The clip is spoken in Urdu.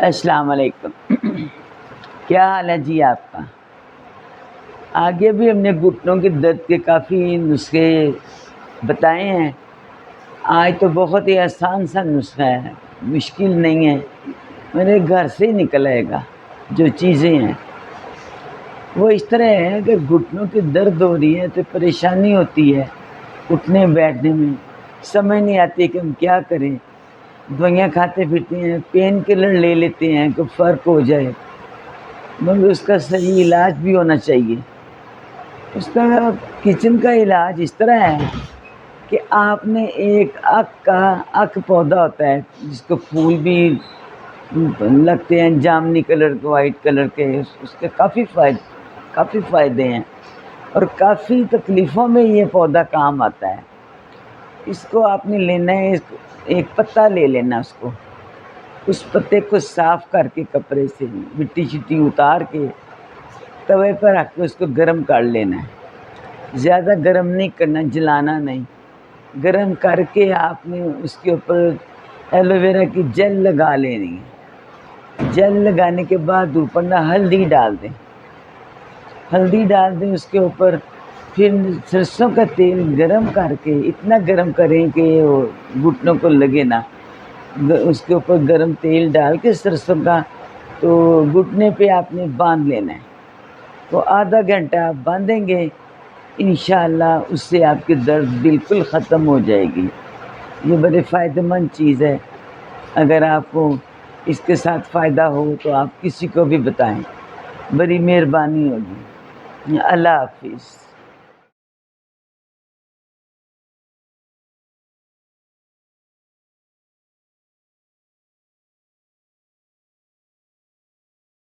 السلام علیکم۔ کیا حال ہے جی آپ کا؟ آگے بھی ہم نے گھٹنوں کے درد کے کافی نسخے بتائے ہیں۔ آج تو بہت ہی آسان سا نسخہ ہے، مشکل نہیں ہے، میرے گھر سے ہی نکل آئے گا۔ جو چیزیں ہیں وہ اس طرح ہے کہ گھٹنوں کی درد ہو رہی ہے تو پریشانی ہوتی ہے اٹھنے بیٹھنے میں، سمجھ نہیں آتی کہ ہم کیا کریں۔ دوائیاں کھاتے پھرتے ہیں، پین کلر لے لیتے ہیں کہ فرق ہو جائے، مگر اس کا صحیح علاج بھی ہونا چاہیے۔ اس کا کچن کا علاج اس طرح ہے کہ آپ نے ایک اک پودا ہوتا ہے جس کو پھول بھی لگتے ہیں، جامنی کلر کے، وائٹ کلر کے، اس کے کافی فائدے ہیں اور کافی تکلیفوں میں یہ پودا کام آتا ہے۔ اس کو آپ نے لینا ہے، ایک پتا لے لینا، اس پتے کو صاف کر کے کپڑے سے مٹی شٹی اتار کے توے پر رکھ کے اس کو گرم کر لینا ہے۔ زیادہ گرم نہیں کرنا، جلانا نہیں، گرم کر کے آپ نے اس کے اوپر ایلو ویرا کی جیل لگا لینی ہے۔ جیل لگانے کے بعد اوپر نہ ہلدی ڈال دیں، اس کے اوپر پھر سرسوں کا تیل گرم کر کے اتنا گرم کریں کہ وہ گھٹنوں کو لگے نہ، اس کے اوپر گرم تیل ڈال کے سرسوں کا تو گھٹنے پہ آپ نے باندھ لینا ہے۔ تو آدھا گھنٹہ آپ باندھیں گے، انشاءاللہ اس سے آپ کی درد بالکل ختم ہو جائے گی۔ یہ بڑے فائدہ مند چیز ہے، اگر آپ کو اس کے ساتھ فائدہ ہو تو آپ کسی کو بھی بتائیں، بڑی مہربانی ہوگی۔ اللہ حافظ۔